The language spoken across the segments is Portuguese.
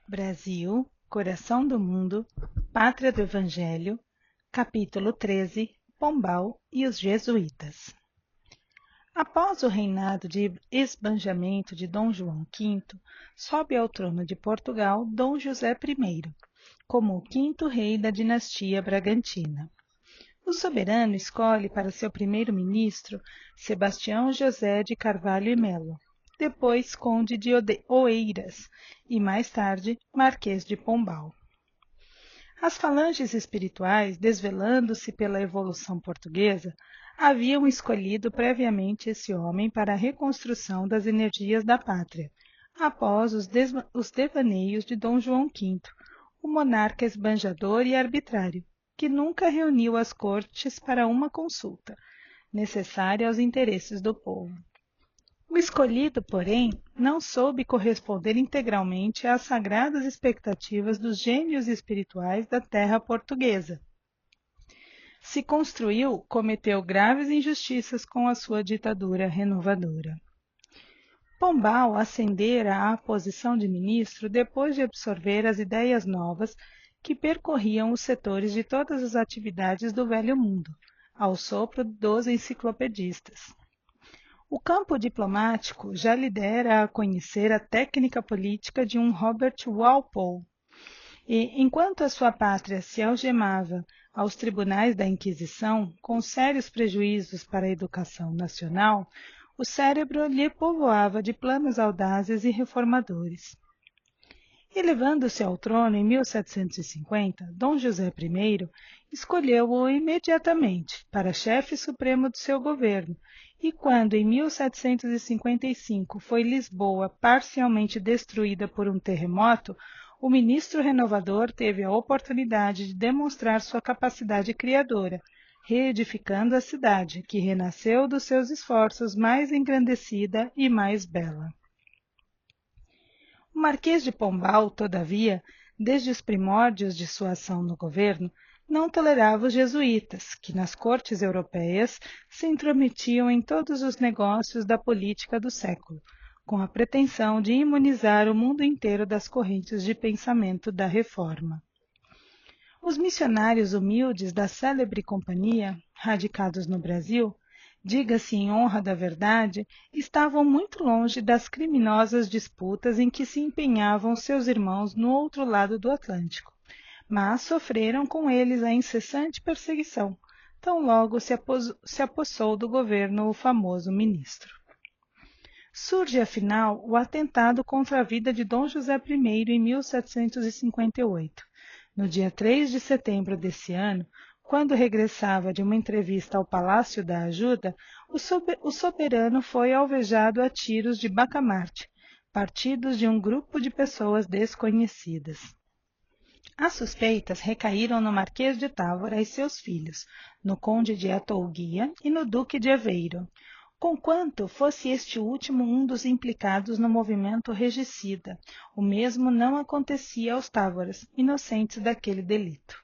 Brasil, Coração do Mundo, Pátria do Evangelho, capítulo 13, Pombal e os Jesuítas. Após o reinado de esbanjamento de Dom João V, sobe ao trono de Portugal Dom José I, como o quinto rei da dinastia Bragantina. O soberano escolhe para seu primeiro-ministro Sebastião José de Carvalho e Melo, depois conde de Oeiras e mais tarde Marquês de Pombal. As falanges espirituais, desvelando-se pela evolução portuguesa, haviam escolhido previamente esse homem para a reconstrução das energias da pátria, após os devaneios de Dom João V, o monarca esbanjador e arbitrário, que nunca reuniu as cortes para uma consulta, necessária aos interesses do povo. O escolhido, porém, não soube corresponder integralmente às sagradas expectativas dos gênios espirituais da terra portuguesa. Se cometeu graves injustiças com a sua ditadura renovadora. Pombal ascendera à posição de ministro depois de absorver as ideias novas que percorriam os setores de todas as atividades do velho mundo, ao sopro dos enciclopedistas. O campo diplomático já lhe dera a conhecer a técnica política de um Robert Walpole, e, enquanto a sua pátria se algemava aos tribunais da Inquisição, com sérios prejuízos para a educação nacional, o cérebro lhe povoava de planos audazes e reformadores. Elevando-se ao trono em 1750, Dom José I escolheu-o imediatamente para chefe supremo do seu governo, e quando em 1755 foi Lisboa parcialmente destruída por um terremoto, o ministro renovador teve a oportunidade de demonstrar sua capacidade criadora, reedificando a cidade, que renasceu dos seus esforços mais engrandecida e mais bela. O Marquês de Pombal, todavia, desde os primórdios de sua ação no governo, não tolerava os jesuítas, que nas cortes europeias se intrometiam em todos os negócios da política do século, com a pretensão de imunizar o mundo inteiro das correntes de pensamento da Reforma. Os missionários humildes da célebre companhia, radicados no Brasil, diga-se em honra da verdade, estavam muito longe das criminosas disputas em que se empenhavam seus irmãos no outro lado do Atlântico, mas sofreram com eles a incessante perseguição, tão logo se apossou do governo o famoso ministro. Surge, afinal, o atentado contra a vida de Dom José I em 1758. No dia 3 de setembro desse ano, quando regressava de uma entrevista ao Palácio da Ajuda, o soberano foi alvejado a tiros de bacamarte, partidos de um grupo de pessoas desconhecidas. As suspeitas recaíram no Marquês de Távora e seus filhos, no Conde de Atouguia e no Duque de Aveiro, conquanto fosse este último um dos implicados no movimento regicida. O mesmo não acontecia aos távoras, inocentes daquele delito.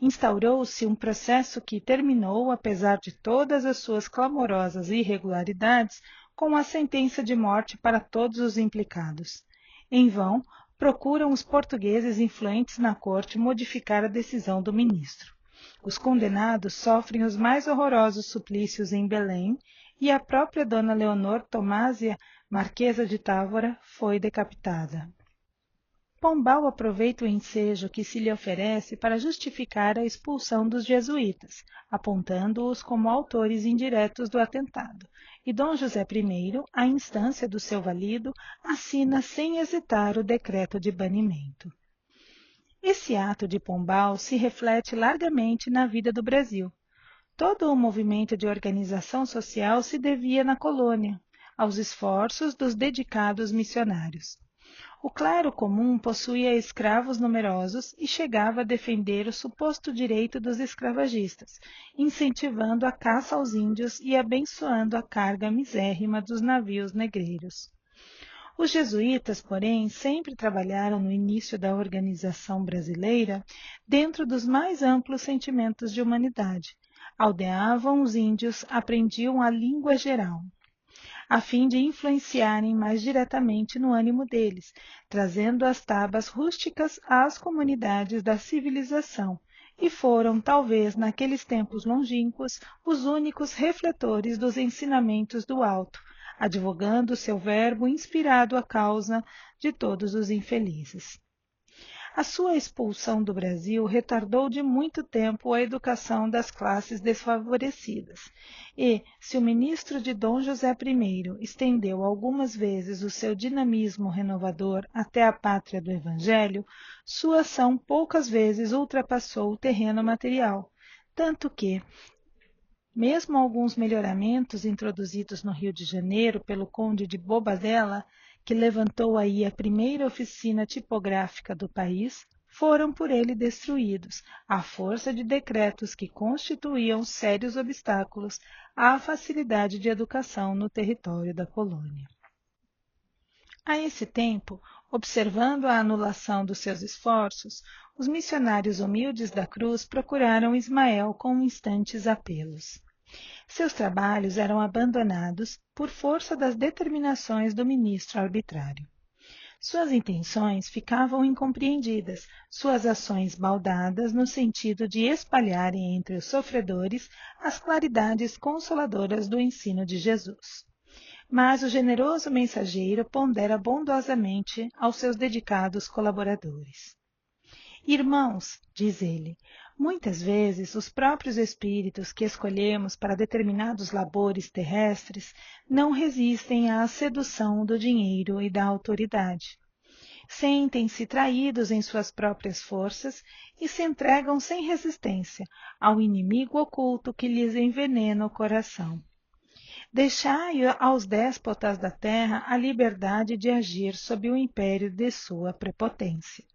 Instaurou-se um processo que terminou, apesar de todas as suas clamorosas irregularidades, com a sentença de morte para todos os implicados. Em vão, procuram os portugueses influentes na corte modificar a decisão do ministro. Os condenados sofrem os mais horrorosos suplícios em Belém, e a própria Dona Leonor Tomásia, Marquesa de Távora, foi decapitada. Pombal aproveita o ensejo que se lhe oferece para justificar a expulsão dos jesuítas, apontando-os como autores indiretos do atentado, e Dom José I, à instância do seu valido, assina sem hesitar o decreto de banimento. Esse ato de Pombal se reflete largamente na vida do Brasil. Todo o movimento de organização social se devia na colônia, aos esforços dos dedicados missionários. O clero comum possuía escravos numerosos e chegava a defender o suposto direito dos escravagistas, incentivando a caça aos índios e abençoando a carga misérrima dos navios negreiros. Os jesuítas, porém, sempre trabalharam no início da organização brasileira dentro dos mais amplos sentimentos de humanidade. Aldeavam os índios, aprendiam a língua geral. a fim de influenciarem mais diretamente no ânimo deles, trazendo as tabas rústicas às comunidades da civilização, e foram, talvez, naqueles tempos longínquos, os únicos refletores dos ensinamentos do alto, advogando seu verbo inspirado à causa de todos os infelizes. A sua expulsão do Brasil retardou de muito tempo a educação das classes desfavorecidas, e, se o ministro de Dom José I estendeu algumas vezes o seu dinamismo renovador até a pátria do Evangelho, sua ação poucas vezes ultrapassou o terreno material, tanto que, mesmo alguns melhoramentos introduzidos no Rio de Janeiro pelo conde de Bobadilla, que levantou aí a primeira oficina tipográfica do país, foram por ele destruídos, à força de decretos que constituíam sérios obstáculos à facilidade de educação no território da colônia. A esse tempo, observando a anulação dos seus esforços, os missionários humildes da cruz procuraram Ismael com instantes apelos. Seus trabalhos eram abandonados por força das determinações do ministro arbitrário. Suas intenções ficavam incompreendidas, suas ações baldadas no sentido de espalharem entre os sofredores as claridades consoladoras do ensino de Jesus. Mas o generoso mensageiro pondera bondosamente aos seus dedicados colaboradores. Irmãos, diz ele, muitas vezes os próprios espíritos que escolhemos para determinados labores terrestres não resistem à sedução do dinheiro e da autoridade. Sentem-se traídos em suas próprias forças e se entregam sem resistência ao inimigo oculto que lhes envenena o coração. Deixai aos déspotas da terra a liberdade de agir sob o império de sua prepotência.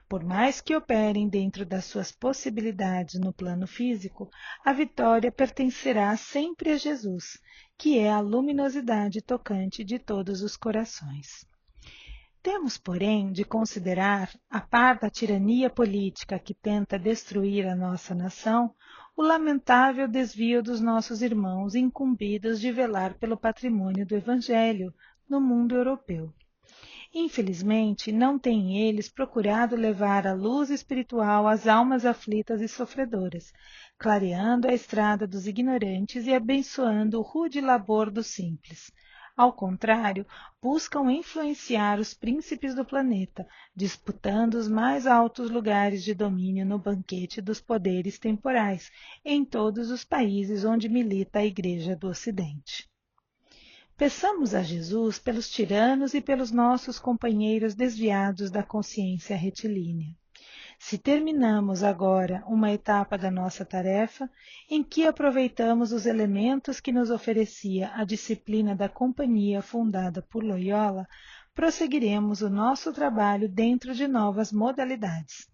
Por mais que operem dentro das suas possibilidades no plano físico, a vitória pertencerá sempre a Jesus, que é a luminosidade tocante de todos os corações. Temos, porém, de considerar, a par da tirania política que tenta destruir a nossa nação, o lamentável desvio dos nossos irmãos incumbidos de velar pelo patrimônio do Evangelho no mundo europeu. Infelizmente, não têm eles procurado levar a luz espiritual às almas aflitas e sofredoras, clareando a estrada dos ignorantes e abençoando o rude labor dos simples. Ao contrário, buscam influenciar os príncipes do planeta, disputando os mais altos lugares de domínio no banquete dos poderes temporais, em todos os países onde milita a Igreja do Ocidente. Peçamos a Jesus pelos tiranos e pelos nossos companheiros desviados da consciência retilínea. Se terminamos agora uma etapa da nossa tarefa, em que aproveitamos os elementos que nos oferecia a disciplina da companhia fundada por Loyola, prosseguiremos o nosso trabalho dentro de novas modalidades.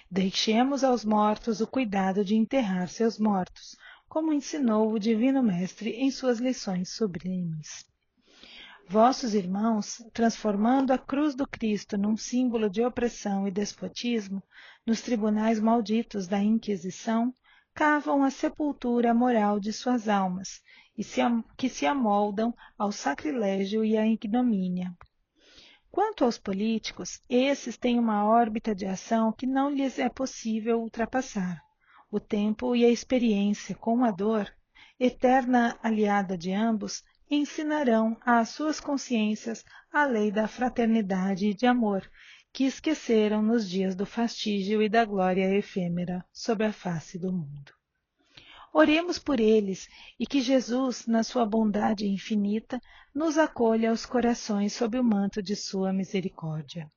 Deixemos aos mortos o cuidado de enterrar seus mortos, como ensinou o Divino Mestre em suas lições sublimes. Vossos irmãos, transformando a cruz do Cristo num símbolo de opressão e despotismo, nos tribunais malditos da Inquisição, cavam a sepultura moral de suas almas, que se amoldam ao sacrilégio e à ignomínia. Quanto aos políticos, esses têm uma órbita de ação que não lhes é possível ultrapassar. O tempo e a experiência com a dor, eterna aliada de ambos, ensinarão às suas consciências a lei da fraternidade e de amor, que esqueceram nos dias do fastígio e da glória efêmera sobre a face do mundo. Oremos por eles e que Jesus, na sua bondade infinita, nos acolha aos corações sob o manto de sua misericórdia.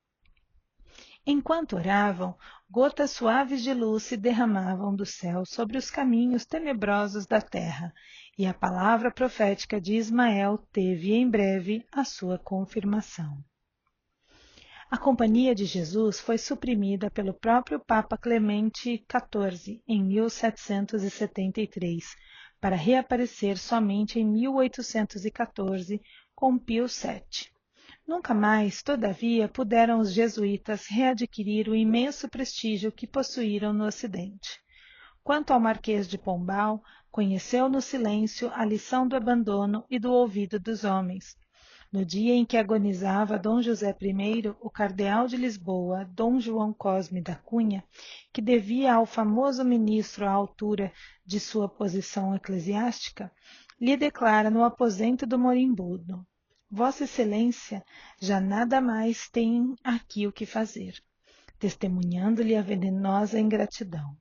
Enquanto oravam, gotas suaves de luz se derramavam do céu sobre os caminhos tenebrosos da terra, e a palavra profética de Ismael teve em breve a sua confirmação. A Companhia de Jesus foi suprimida pelo próprio Papa Clemente XIV em 1773, para reaparecer somente em 1814 com Pio VII. Nunca mais, todavia, puderam os jesuítas readquirir o imenso prestígio que possuíram no Ocidente. Quanto ao Marquês de Pombal, Conheceu no silêncio a lição do abandono e do ouvido dos homens. No dia em que agonizava Dom José I, o cardeal de Lisboa, Dom João Cosme da Cunha, que devia ao famoso ministro a altura de sua posição eclesiástica, lhe declara no aposento do moribundo: Vossa Excelência já nada mais tem aqui o que fazer, testemunhando-lhe a venenosa ingratidão.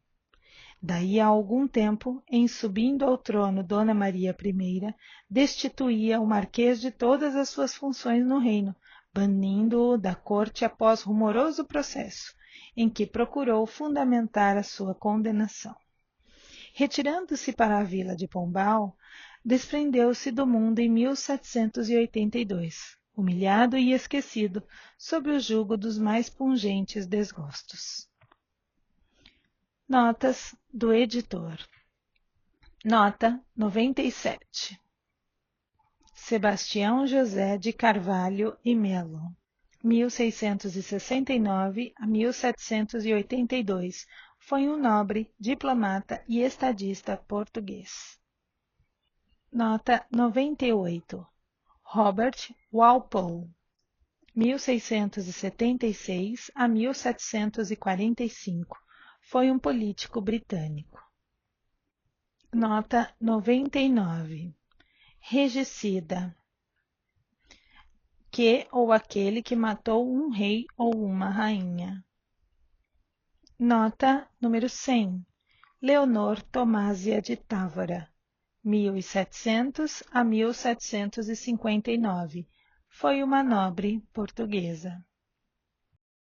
Daí a algum tempo, em subindo ao trono Dona Maria I, destituía o marquês de todas as suas funções no reino, banindo-o da corte após rumoroso processo, em que procurou fundamentar a sua condenação. Retirando-se para a vila de Pombal, desprendeu-se do mundo em 1782, humilhado e esquecido, sob o jugo dos mais pungentes desgostos. Notas do editor. Nota 97. Sebastião José de Carvalho e Melo, 1669 a 1782, foi um nobre, diplomata e estadista português. Nota 98. Robert Walpole, 1676 a 1745, foi um político britânico. Nota 99. Regicida, que ou aquele que matou um rei ou uma rainha. Nota número 100. Leonor Tomásia de Távora, 1700 a 1759, foi uma nobre portuguesa.